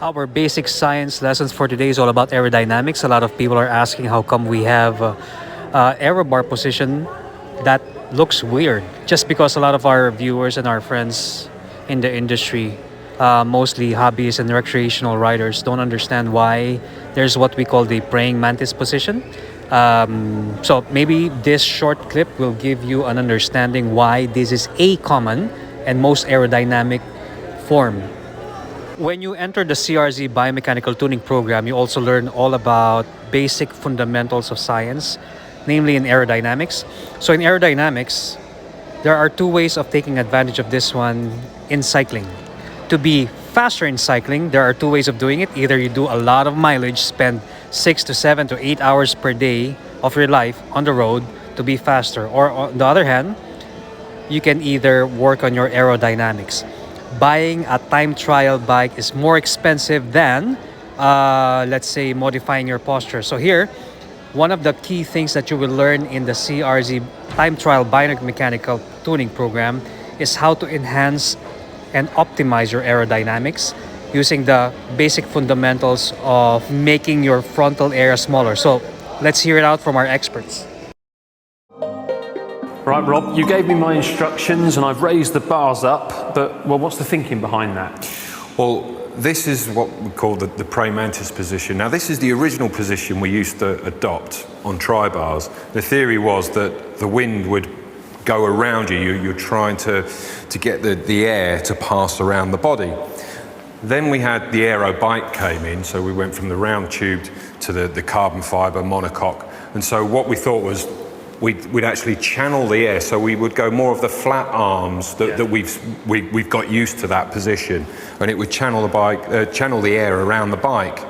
Our basic science lessons for today is all about aerodynamics. A lot of people are asking how come we have aero bar position that looks weird. Just because a lot of our viewers and our friends in the industry, mostly hobbyists and recreational riders, don't understand why there's what we call the praying mantis position. So maybe this short clip will give you an understanding why this is a common and most aerodynamic form. When you enter the CRZ biomechanical tuning program, you also learn all about basic fundamentals of science, namely in aerodynamics. So in aerodynamics, there are two ways of taking advantage of this one in cycling. To be faster in cycling, there are two ways of doing it. Either you do a lot of mileage, spend 6 to 7 to 8 hours per day of your life on the road to be faster. Or on the other hand, you can either work on your aerodynamics. Buying a time trial bike is more expensive than, let's say, modifying your posture. So here, one of the key things that you will learn in the CRZ time trial biomechanical tuning program is how to enhance and optimize your aerodynamics using the basic fundamentals of making your frontal area smaller. So let's hear it out from our experts. Right, Rob, you gave me my instructions and I've raised the bars up, but well, what's the thinking behind that? Well, this is what we call the praying mantis position. Now, this is the original position we used to adopt on tri-bars. The theory was that the wind would go around you. You're trying to get the air to pass around the body. Then we had the aero bike came in, so we went from the round tubed to the carbon fibre monocoque. And so what we thought was we'd actually channel the air, so we would go more of the flat arms that we've got used to that position, and it would channel the air around the bike.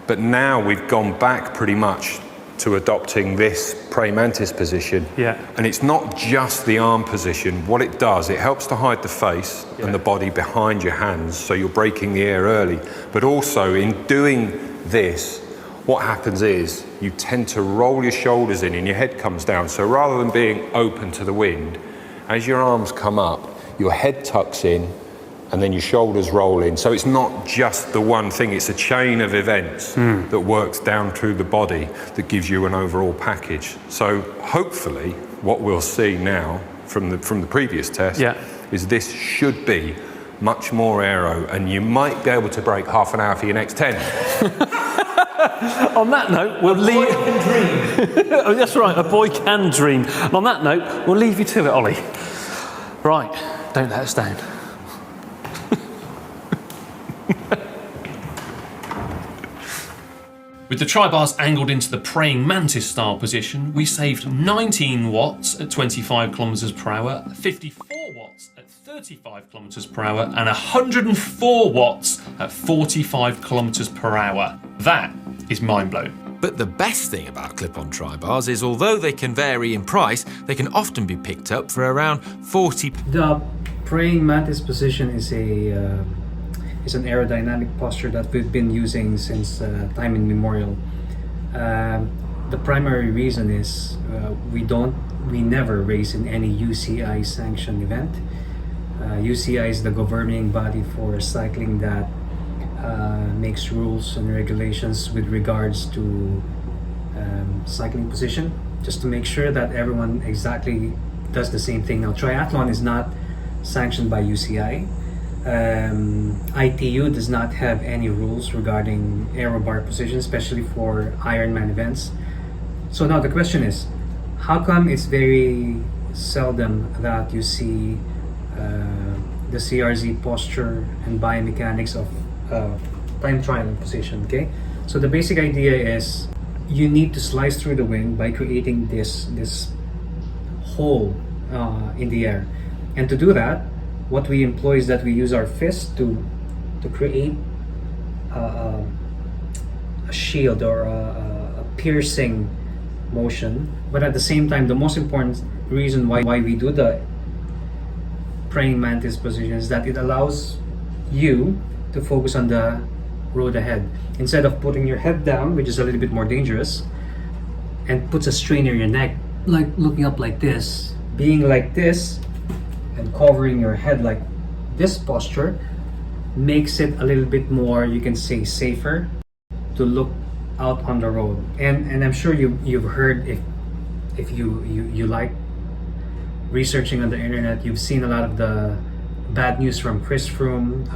But now we've gone back pretty much to adopting this praying mantis position. Yeah. And it's not just the arm position. What it does, it helps to hide the face and the body behind your hands, so you're breaking the air early. But also in doing this, what happens is you tend to roll your shoulders in and your head comes down. So rather than being open to the wind, as your arms come up, your head tucks in and then your shoulders roll in. So it's not just the one thing, it's a chain of events that works down through the body that gives you an overall package. So hopefully what we'll see now from the previous test is this should be much more aero, and you might be able to break half an hour for your next 10. On that note, we'll leave. Oh, that's right, a boy can dream. And on that note, we'll leave you to it, Ollie. Right, don't let us down. With the tri-bars angled into the praying mantis style position, we saved 19 watts at 25 kilometers per hour, 54 watts at 35 kilometers per hour, and 104 watts at 45 kilometers per hour. That is mind-blowing. But the best thing about clip-on tri-bars is although they can vary in price, they can often be picked up for around 40. The praying mantis position is an aerodynamic posture that we've been using since time immemorial. The primary reason is we never race in any UCI sanctioned event. UCI is the governing body for cycling that makes rules and regulations with regards to cycling position, just to make sure that everyone exactly does the same thing. Now, triathlon is not sanctioned by UCI. ITU does not have any rules regarding aero bar position, especially for Ironman events. So now the question is, how come it's very seldom that you see the CRZ posture and biomechanics of time trial and position? Okay, so the basic idea is you need to slice through the wind by creating this hole in the air, and to do that, what we employ is that we use our fist to create a shield or a piercing motion. But at the same time, the most important reason why we do the praying mantis position is that it allows you to focus on the road ahead. Instead of putting your head down, which is a little bit more dangerous, and puts a strain on your neck, like looking up like this, being like this, and covering your head like this posture makes it a little bit more, you can say, safer to look out on the road. And I'm sure you've heard, if you like researching on the internet, you've seen a lot of the bad news from Chris Froome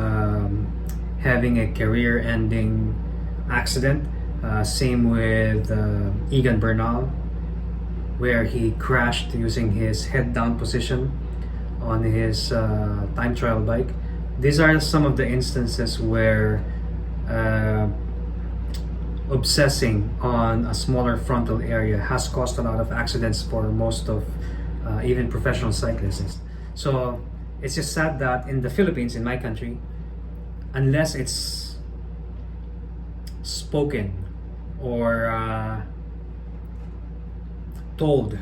having a career-ending accident. Same with Egan Bernal, where he crashed using his head-down position on his time trial bike. These are some of the instances where obsessing on a smaller frontal area has caused a lot of accidents for most of even professional cyclists. So it's just sad that in the Philippines, in my country, unless it's spoken or told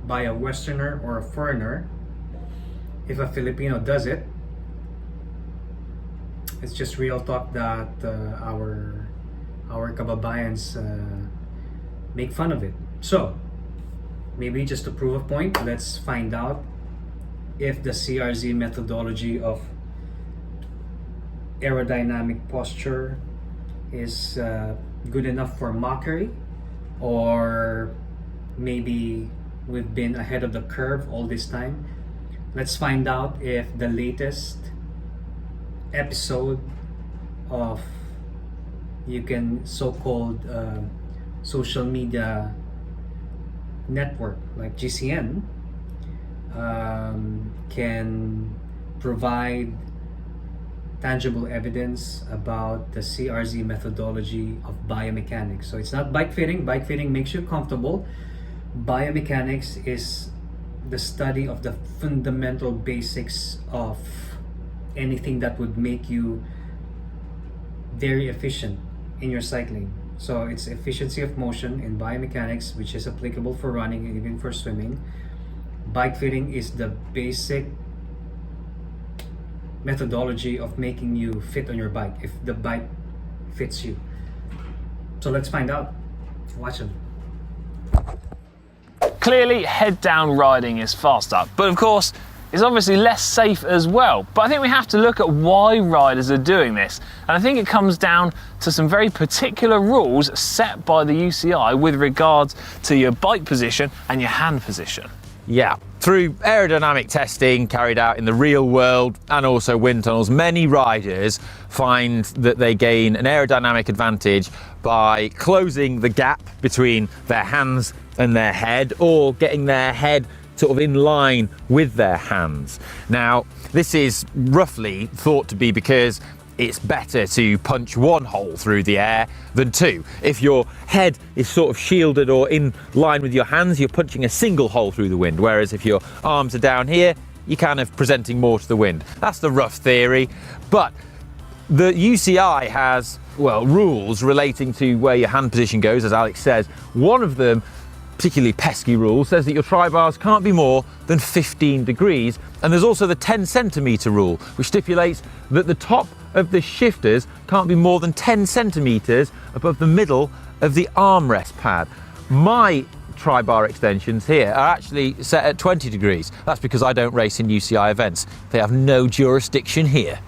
by a Westerner or a foreigner, if a Filipino does it, it's just real talk that our kababayans make fun of it. So maybe just to prove a point, let's find out if the CRZ methodology of aerodynamic posture is good enough for mockery, or maybe we've been ahead of the curve all this time. Let's find out if the latest episode of, you can so-called social media network like GCN can provide tangible evidence about the CRZ methodology of biomechanics. So it's not bike fitting. Bike fitting makes you comfortable. Biomechanics is the study of the fundamental basics of anything that would make you very efficient in your cycling. So it's efficiency of motion in biomechanics, which is applicable for running and even for swimming. Bike fitting is the basic methodology of making you fit on your bike, if the bike fits you. So let's find out. Watch them. Clearly, head-down riding is faster, but of course, it's obviously less safe as well. But I think we have to look at why riders are doing this. And I think it comes down to some very particular rules set by the UCI with regards to your bike position and your hand position. Yeah, through aerodynamic testing carried out in the real world and also wind tunnels, many riders find that they gain an aerodynamic advantage by closing the gap between their hands and their head, or getting their head sort of in line with their hands. Now, this is roughly thought to be because it's better to punch one hole through the air than two. If your head is sort of shielded or in line with your hands, you're punching a single hole through the wind, whereas if your arms are down here, you're kind of presenting more to the wind. That's the rough theory, but the UCI has, well, rules relating to where your hand position goes, as Alex says. One of them, particularly pesky rule, says that your tri-bars can't be more than 15 degrees. And there's also the 10 centimetre rule, which stipulates that the top of the shifters can't be more than 10 centimetres above the middle of the armrest pad. My tri-bar extensions here are actually set at 20 degrees. That's because I don't race in UCI events. They have no jurisdiction here.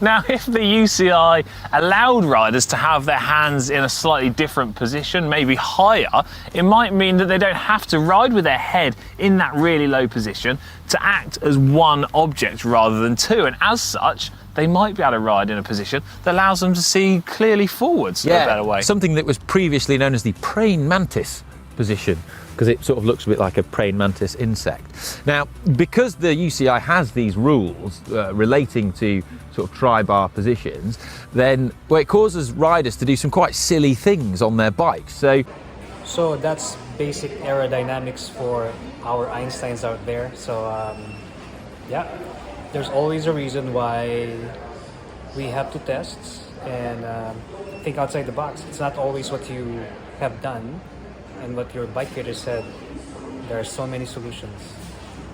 Now, if the UCI allowed riders to have their hands in a slightly different position, maybe higher, it might mean that they don't have to ride with their head in that really low position to act as one object rather than two. And as such, they might be able to ride in a position that allows them to see clearly forwards in a better way. Something that was previously known as the praying mantis position, because it sort of looks a bit like a praying mantis insect. Now, because the UCI has these rules relating to sort of tri-bar positions, then it causes riders to do some quite silly things on their bikes. So that's basic aerodynamics for our Einsteins out there. So yeah, there's always a reason why we have to test and think outside the box. It's not always what you have done and what your bike fitter said. There are so many solutions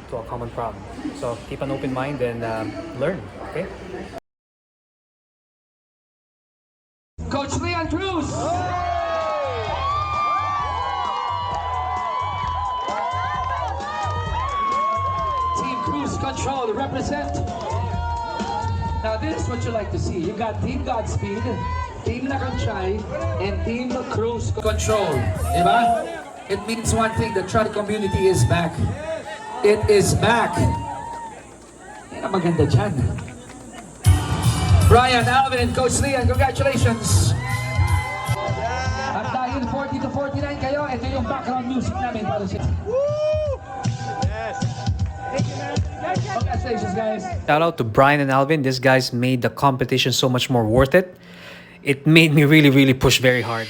to a common problem. So keep an open mind and learn, okay? Coach Leon Cruz! Team Cruise Control, represent. Now this is what you like to see. You got Team Godspeed, Team Nakantry, and Team Cruise Control. Diba? It means one thing, the trot community is back. It is back. Yan ang maganda dyan. Brian, Alvin, and Coach Lian, congratulations. At dahil 40 to 49 kayo, ito yung background music namin para sa... Congratulations, guys. Shout out to Brian and Alvin. These guys made the competition so much more worth it. It made me really, really push very hard.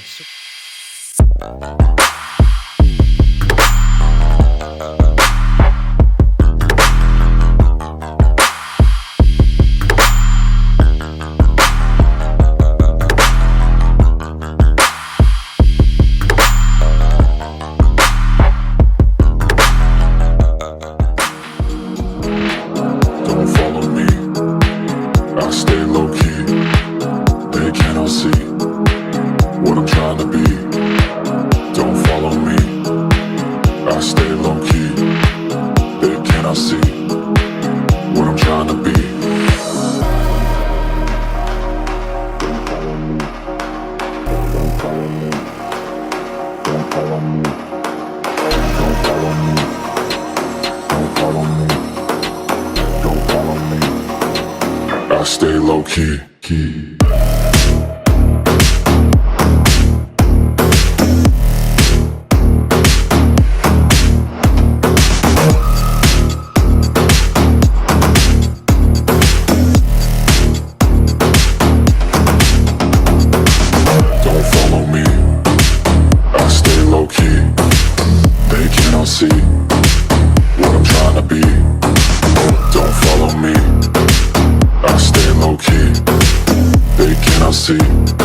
Stay low key. Don't follow me. I stay low key. They cannot see what I'm trying to be. Don't follow me. I stay low key. They cannot see